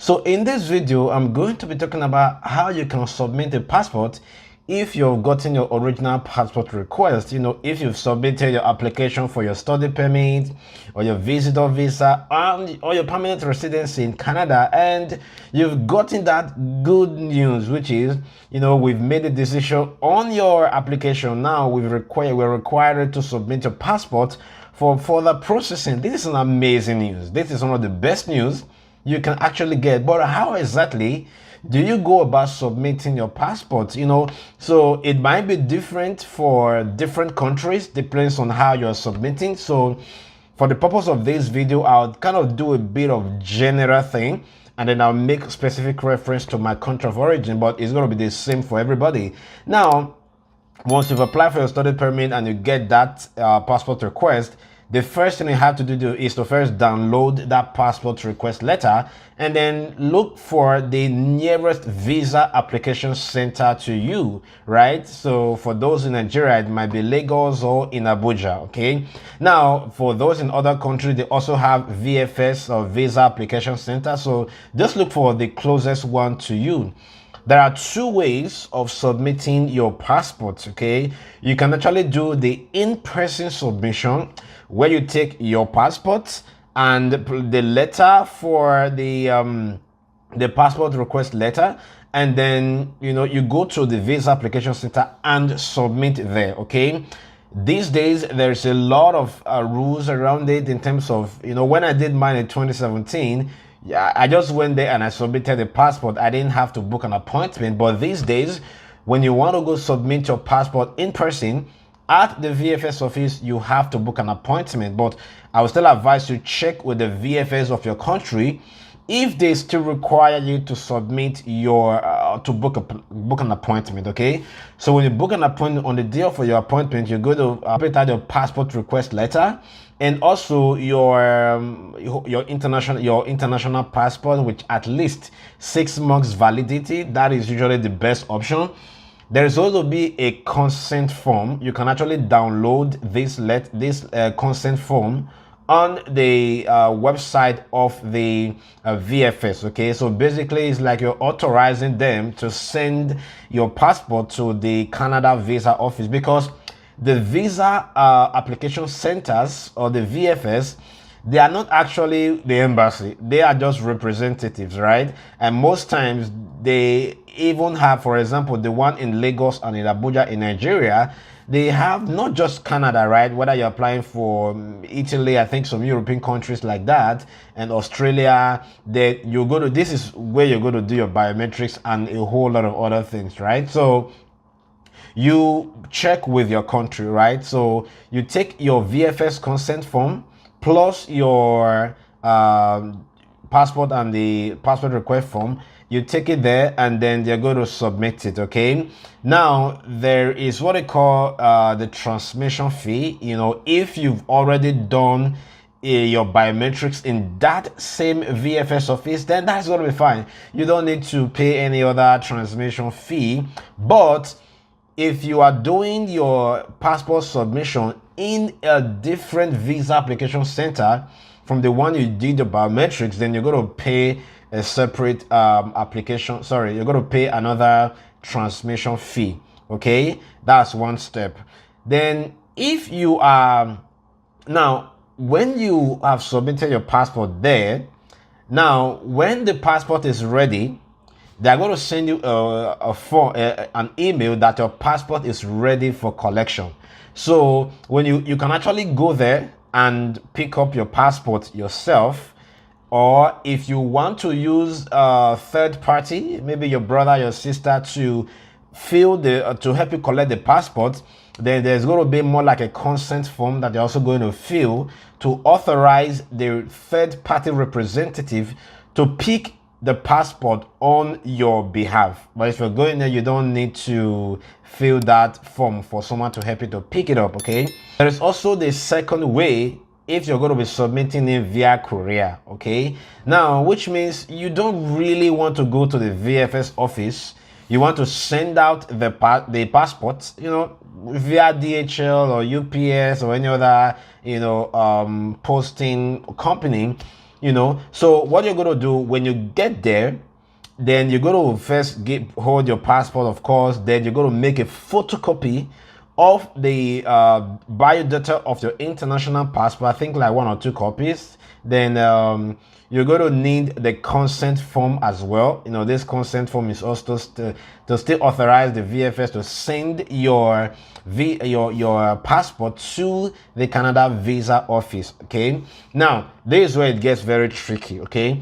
So in this video, I'm going to be talking about how you can submit a passport if you've gotten your original passport request. If you've submitted your application for your study permit or your visitor visa or your permanent residency in Canada, and you've gotten that good news, which is, we've made a decision on your application. Now we're required to submit your passport for further processing. This is an amazing news. This is one of the best news you can actually get. But how exactly do you go about submitting your passport? So it might be different for different countries, depends on how you're submitting. So for the purpose of this video, I'll kind of do a bit of general thing, and then I'll make specific reference to my country of origin, but it's going to be the same for everybody. Now, once you've applied for your study permit and you get that passport request, the first thing you have to do is to first download that passport request letter and then look for the nearest visa application center to you, right? So for those in Nigeria, it might be Lagos or in Abuja, okay? Now, for those in other countries, they also have VFS or visa application center. So just look for the closest one to you. There are two ways of submitting your passport, okay? You can actually do the in-person submission, where you take your passport and the letter for the passport request letter, and then you go to the visa application center and submit there, okay? These days there's a lot of rules around it in terms of, when I did mine in 2017, yeah, I just went there and I submitted the passport. I didn't have to book an appointment. But these days, when you want to go submit your passport in person at the VFS office, you have to book an appointment. But I would still advise you check with the VFS of your country if they still require you to submit your to book an appointment. Okay, so when you book an appointment, on the day of your appointment, you go to print out your passport request letter and also your international passport, which at least 6 months validity. That is usually the best option. There is also be a consent form. You can actually download this consent form on the website of the VFS. Okay, so basically it's like you're authorizing them to send your passport to the Canada visa office, because the visa application centers or the VFS, they are not actually the embassy. They are just representatives, right? And most times they even have, for example, the one in Lagos and in Abuja in Nigeria, they have not just Canada, right? Whether you're applying for Italy, I think some European countries like that, and Australia, that you go to, this is where you're going to do your biometrics and a whole lot of other things, right? So you check with your country, right? So you take your VFS consent form plus your passport and the passport request form. You take it there and then they're going to submit it, okay? Now, there is what they call the transmission fee. If you've already done your biometrics in that same VFS office, then that's going to be fine. You don't need to pay any other transmission fee. But if you are doing your passport submission in a different visa application center from the one you did the biometrics, then you're going to pay a separate you're going to pay another transmission fee, okay? That's one step. Then if you are, now when you have submitted your passport there, now when the passport is ready, they're going to send you an email that your passport is ready for collection. So when you can actually go there and pick up your passport yourself, or if you want to use a third party, maybe your brother, your sister, to to help you collect the passport, then there's going to be more like a consent form that they're also going to fill to authorize the third party representative to pick the passport on your behalf. But if you're going there, you don't need to fill that form for someone to help you to pick it up, okay? There is also the second way if you're going to be submitting it via courier, okay? Now, which means you don't really want to go to the VFS office. You want to send out the passports, via DHL or UPS or any other, posting company. So what you're going to do when you get there, then you're going to first hold your passport, of course. Then you're going to make a photocopy of the biodata of your international passport. I think like 1 or 2 copies. Then you're going to need the consent form as well. This consent form is also to still authorize the VFS to send your passport to the Canada visa office. Okay, now this is where it gets very tricky. Okay,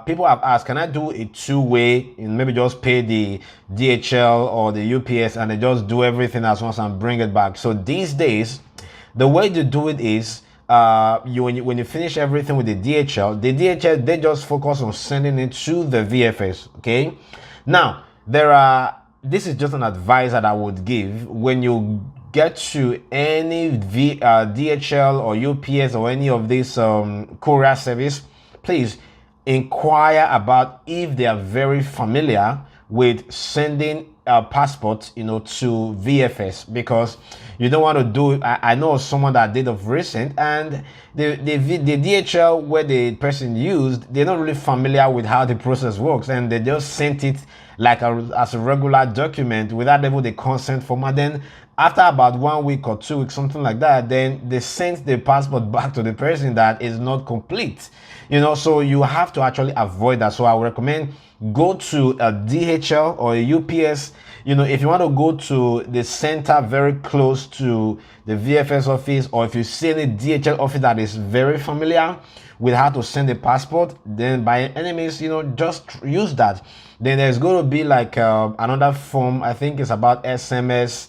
people have asked, can I do a two-way, maybe just pay the DHL or the UPS and they just do everything at once and bring it back? So these days, the way to do it is when you finish everything with the DHL, they just focus on sending it to the VFS. Okay, now this is just an advice that I would give. When you get to any DHL or UPS or any of this courier service, please inquire about if they are very familiar with sending passports to VFS, because you don't want to do it. I know someone that did of recent, and the DHL where the person used, they're not really familiar with how the process works, and they just sent it like as a regular document without even the consent form. And then after about 1 week or 2 weeks, something like that, then they sent the passport back to the person that is not complete. So you have to actually avoid that. So I would recommend go to a DHL or a UPS. If you want to go to the center very close to the VFS office, or if you see any DHL office that is very familiar with how to send a passport, then by any means, just use that. Then there's going to be like another form. I think it's about SMS,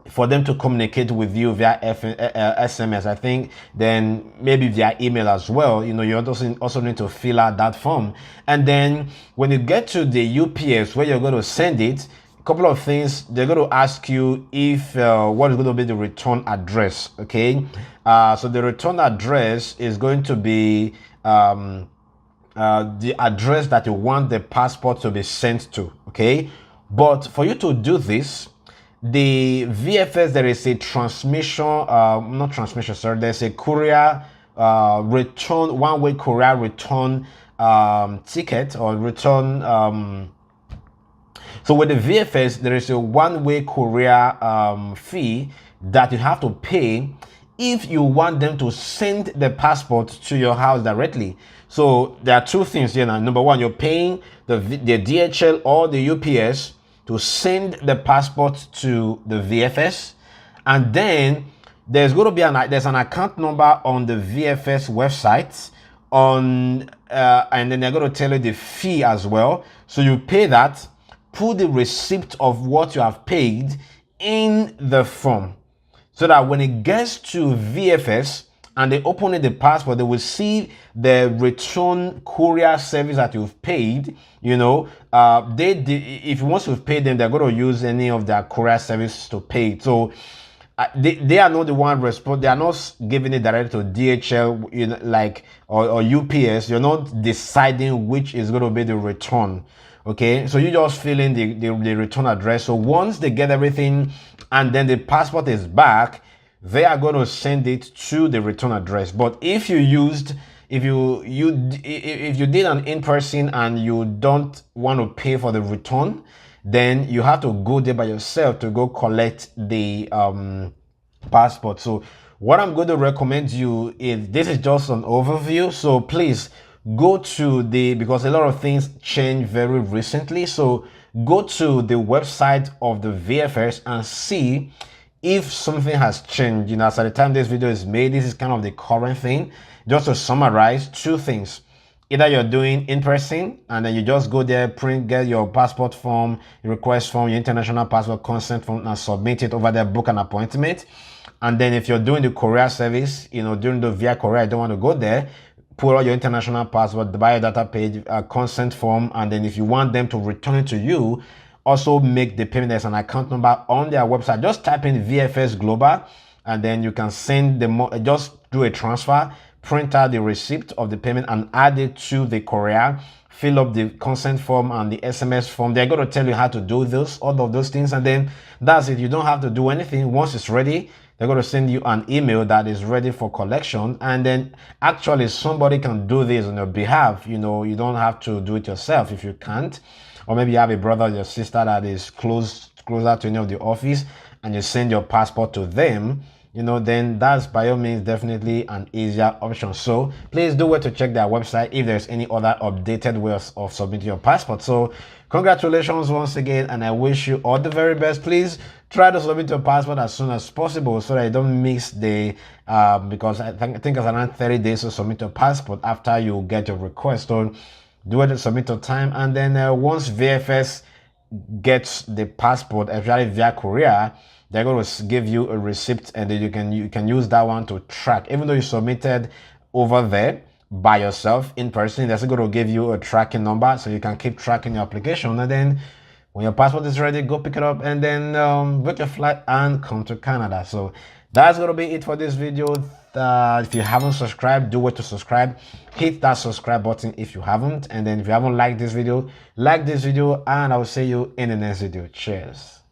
for them to communicate with you via SMS, I think, then maybe via email as well. You also need to fill out that form. And then when you get to the UPS where you're going to send it, a couple of things, they're going to ask you if what is going to be the return address. Okay, so the return address is going to be the address that you want the passport to be sent to. Okay, but for you to do this, the VFS, there is a there's a courier return, one-way courier return ticket or return. So with the VFS, there is a one-way courier fee that you have to pay if you want them to send the passport to your house directly. So there are 2 things here now. Number 1, you're paying the DHL or the UPS to send the passport to the VFS, and then there's going to be there's an account number on the VFS website and then they're going to tell you the fee as well. So you pay that, put the receipt of what you have paid in the form, so that when it gets to VFS and they open the passport, they will see the return courier service that you've paid. If once you've paid them, they're going to use any of their courier service to pay it. So they are not the one responsible. They are not giving it directly to DHL, or UPS. You're not deciding which is going to be the return. Okay, so you just fill in the return address. So once they get everything and then the passport is back, they are going to send it to the return address. But if you did an in-person and you don't want to pay for the return, then you have to go there by yourself to go collect the passport. So what I'm going to recommend you is, this is just an overview, so please go to because a lot of things changed very recently. So go to the website of the VFS and see if something has changed. As at the time this video is made, this is kind of the current thing. Just to summarize, 2 things. Either you're doing in person and then you just go there, get your passport form, your request form, your international passport consent form, and submit it over there, book an appointment. And then if you're doing the courier service, during the via courier, you don't want to go there, put all your international passport, the biodata page, consent form, and then if you want them to return it to you, also make the payment. There's an account number on their website. Just type in VFS Global and then you can send just do a transfer, print out the receipt of the payment and add it to the courier, fill up the consent form and the SMS form. They're going to tell you how to do all of those things, and then that's it. You don't have to do anything. Once it's ready, they're going to send you an email that is ready for collection, and then actually somebody can do this on your behalf. You know, you don't have to do it yourself if you can't, or maybe you have a brother or your sister that is closer to any of the office, and you send your passport to them, you know, then that's by all means definitely an easier option. So please do wait to check their website if there's any other updated ways of submitting your passport. So congratulations once again, and I wish you all the very best. Please try to submit your passport as soon as possible so that you don't miss the because I think it's around 30 days to submit your passport after you get your request. So do it to submit your time, and then once VFS gets the passport, especially via courier, they're going to give you a receipt, and then you can use that one to track. Even though you submitted over there by yourself in person, they're still going to give you a tracking number so you can keep tracking your application. And then when your passport is ready, go pick it up and then book your flight and come to Canada. So that's going to be it for this video. If you haven't subscribed, do wait to subscribe. Hit that subscribe button if you haven't, and then if you haven't liked this video, like this video, and I will see you in the next video. Cheers.